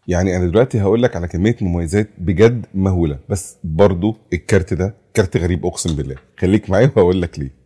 يعني انا دلوقتي هقول لك على كميه مميزات بجد مهوله، بس برضو الكارت ده كارت غريب اقسم بالله. خليك معايا وهقول لك ليه.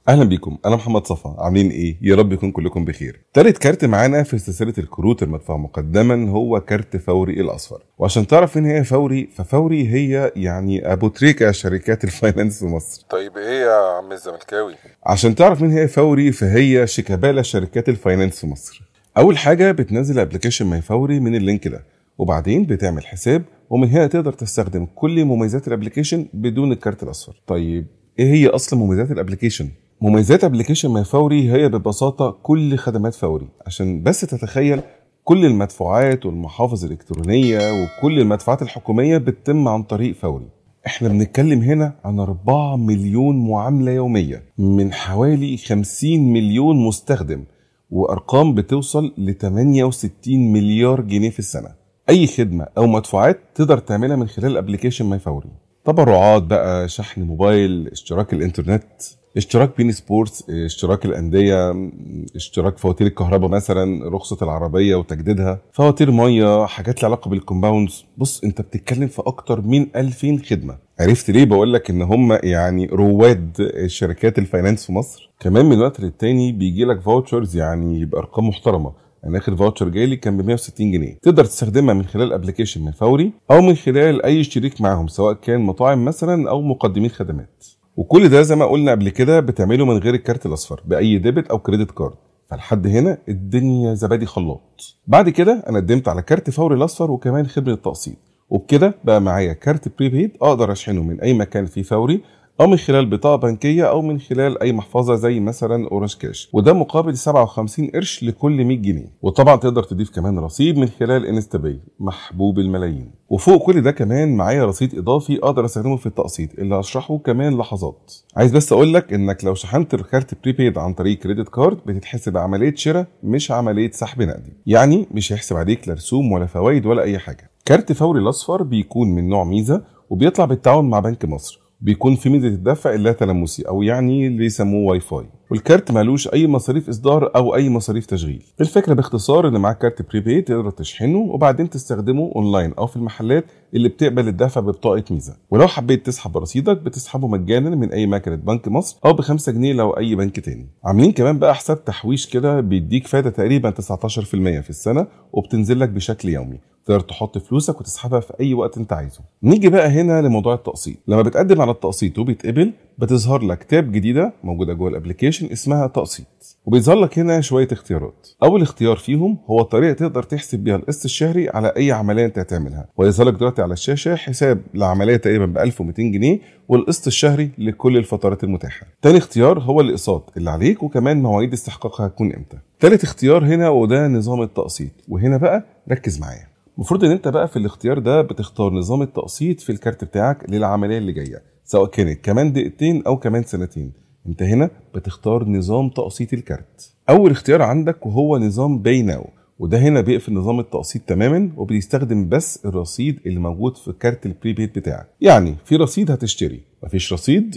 اهلا بيكم، انا محمد صفا. عاملين ايه؟ يا رب يكون كلكم بخير. تالت كارت معانا في سلسله الكروت المدفوعه مقدما هو كارت فوري الاصفر. وعشان تعرف ان هي فوري، ففوري هي يعني ابو تريكه شركات الفاينانس في مصر. طيب ايه يا عم الزملكاوي؟ عشان تعرف مين هي فوري، فهي شيكابالا شركات الفاينانس في مصر. اول حاجه بتنزل ابلكيشن ماي فوري من اللينك ده، وبعدين بتعمل حساب، ومن هنا تقدر تستخدم كل مميزات الابلكيشن بدون الكارت الاصفر. طيب ايه هي اصلا مميزات الابلكيشن؟ مميزات ابلكيشن ماي فوري هي ببساطه كل خدمات فوري. عشان بس تتخيل، كل المدفوعات والمحافظ الالكترونيه وكل المدفوعات الحكوميه بتتم عن طريق فوري. احنا بنتكلم هنا عن 4 مليون معامله يوميه من حوالي 50 مليون مستخدم، وارقام بتوصل ل 68 مليار جنيه في السنه. اي خدمه او مدفوعات تقدر تعملها من خلال ابلكيشن ماي فوري. تبرعات بقى، شحن موبايل، اشتراك الانترنت، اشتراك بين سبورتس، اشتراك الانديه، اشتراك فواتير الكهرباء مثلا، رخصه العربيه وتجديدها، فواتير ميه، حاجات لها علاقه بالكومباوندز. بص انت بتتكلم في اكتر من 2000 خدمه. عرفت ليه بقول لك ان هم يعني رواد شركات الفاينانس في مصر؟ كمان من وقت للتاني بيجي لك فاوتشرز يعني بارقام محترمه. انا اخر فاوتشر جالي كان ب 160 جنيه، تقدر تستخدمها من خلال ابلكيشن من فوري او من خلال اي شريك معاهم، سواء كان مطاعم مثلا او مقدمين خدمات. وكل ده زي ما قلنا قبل كده بتعمله من غير الكارت الاصفر، باي ديبت او كريدت كارد. فلحد هنا الدنيا زبادي خلاط. بعد كده انا قدمت على كارت فوري الاصفر وكمان خدمه التقسيط، وبكده بقى معايا كارت بريبيد اقدر اشحنه من اي مكان فيه فوري، او من خلال بطاقه بنكيه، او من خلال اي محفظه زي مثلا اورنج كاش، وده مقابل 57 قرش لكل 100 جنيه. وطبعا تقدر تضيف كمان رصيد من خلال انستا باي، محبوب الملايين. وفوق كل ده كمان معايا رصيد اضافي اقدر استخدمه في التقسيط اللي هشرحه كمان لحظات. عايز بس اقول لك انك لو شحنت الكارت بريبيد عن طريق كريدت كارد بتتحسب عمليه شراء مش عمليه سحب نقدي، يعني مش هيحسب عليك لا رسوم ولا فوائد ولا اي حاجه. كارت فوري الاصفر بيكون من نوع ميزه، وبيطلع بالتعاون مع بنك مصر. بيكون في ميزه الدفع اللا تلامسي، او يعني اللي يسموه واي فاي. والكارت مالوش اي مصاريف اصدار او اي مصاريف تشغيل. الفكره باختصار ان معاك كارت بريبيد تقدر تشحنه وبعدين تستخدمه اونلاين او في المحلات اللي بتقبل الدفع ببطاقه ميزه. ولو حبيت تسحب رصيدك بتسحبه مجانا من اي مكنه بنك مصر، او ب5 جنيه لو اي بنك تاني. عاملين كمان بقى حساب تحويش كده بيديك فايده تقريبا 19% في السنه، وبتنزل لك بشكل يومي. تقدر تحط فلوسك وتسحبها في اي وقت انت عايزه. نيجي بقى هنا لموضوع التقسيط. لما بتقدم على التقسيط وبيتقبل بتظهر لك تاب جديده موجوده جوه الابلكيشن اسمها تقسيط، وبيظهر لك هنا شويه اختيارات. اول اختيار فيهم هو الطريقه تقدر تحسب بيها القسط الشهري على اي عمليه انت هتعملها، ويظهر لك دلوقتي على الشاشه حساب لعمليه تقريبا ب 1200 جنيه والقسط الشهري لكل الفترات المتاحه. تاني اختيار هو الاقساط اللي عليك وكمان مواعيد استحقاقها هتكون امتى. تالت اختيار هنا وده نظام التقسيط، وهنا بقى ركز معايا. المفروض ان انت بقى في الاختيار ده بتختار نظام التقسيط في الكارت بتاعك للعمليه اللي جايه، سواء كانت كمان دقيقتين او كمان سنتين. انت هنا بتختار نظام تقسيط الكارت. اول اختيار عندك وهو نظام باي ناو، وده هنا بيقفل نظام التقسيط تماما وبيستخدم بس الرصيد اللي موجود في كارت البريبيد بتاعك. يعني في رصيد هتشتري، مفيش رصيد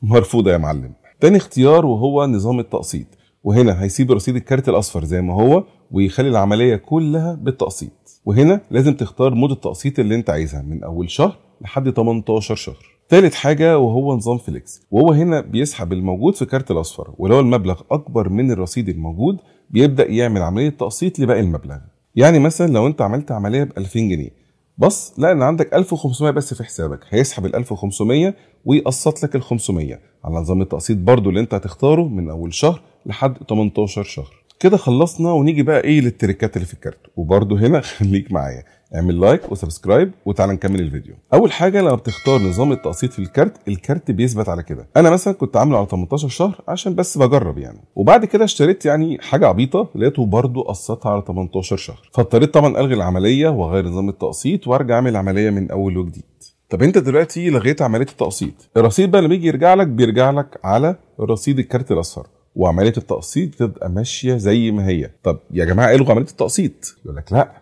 مرفوضه يا معلم. تاني اختيار وهو نظام التقسيط، وهنا هيسيب رصيد الكارت الاصفر زي ما هو ويخلي العمليه كلها بالتقسيط. وهنا لازم تختار مود التقسيط اللي انت عايزها من اول شهر لحد 18 شهر. ثالث حاجه وهو نظام فليكس، وهو هنا بيسحب الموجود في كارت الاصفر، ولو المبلغ اكبر من الرصيد الموجود بيبدا يعمل عمليه تقسيط لباقي المبلغ. يعني مثلا لو انت عملت عمليه ب 2000 جنيه بس لا ان عندك 1500 بس في حسابك، هيسحب ال 1500 ويقسط لك ال 500 على نظام التقسيط برضو اللي انت هتختاره من اول شهر لحد 18 شهر. كده خلصنا، ونيجي بقى ايه للتريكات اللي في الكارت. وبرضو هنا خليك معايا، اعمل لايك وسبسكرايب وتعالى نكمل الفيديو. اول حاجه لما بتختار نظام التقسيط في الكارت بيثبت على كده. انا مثلا كنت عامله على 18 شهر عشان بس بجرب يعني، وبعد كده اشتريت يعني حاجه عبيطه لقيته برضو قسطها على 18 شهر، فاضطريت طبعا الغي العمليه واغير نظام التقسيط وارجع اعمل العمليه من اول وجديد. طب انت دلوقتي لغيت عمليه التقسيط، الرصيد بقى لما يجي بيرجع لك على رصيد الكارت الاصفر، وعمليه التقسيط تبقى ماشيه زي ما هي. طب يا جماعه الغوا عمليه التقسيط، يقول لك لا،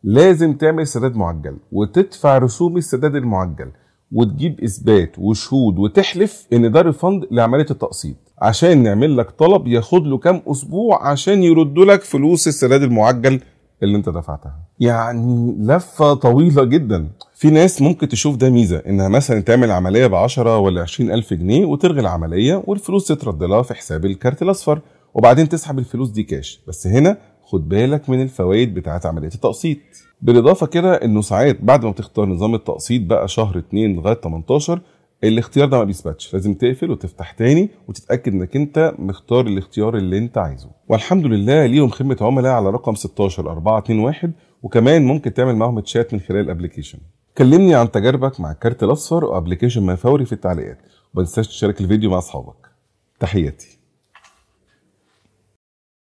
لازم تعمل سداد معجل وتدفع رسوم السداد المعجل، وتجيب اثبات وشهود وتحلف ان ده ريفند لعمليه التقسيط، عشان نعمل لك طلب ياخد له كام اسبوع عشان يردوا لك فلوس السداد المعجل اللي انت دفعتها. يعني لفه طويله جدا. في ناس ممكن تشوف ده ميزه، انها مثلا تعمل عمليه ب10 ولا 20,000 جنيه وتلغي العمليه والفلوس تترد لها في حساب الكارت الاصفر وبعدين تسحب الفلوس دي كاش. بس هنا خد بالك من الفوائد بتاعت عمليه التقسيط. بالاضافه كده انه ساعات بعد ما بتختار نظام التقسيط بقى شهر 2 لغايه 18 الاختيار ده ما بيثبتش، لازم تقفل وتفتح تاني وتتاكد انك انت مختار الاختيار اللي انت عايزه. والحمد لله ليهم خدمه عملاء على رقم 16421، وكمان ممكن تعمل معاهم تشات من خلال الابلكيشن. كلمني عن تجاربك مع الكارت الاصفر وابلكيشن ماي فوري في التعليقات، وما تنساش تشارك الفيديو مع اصحابك. تحياتي.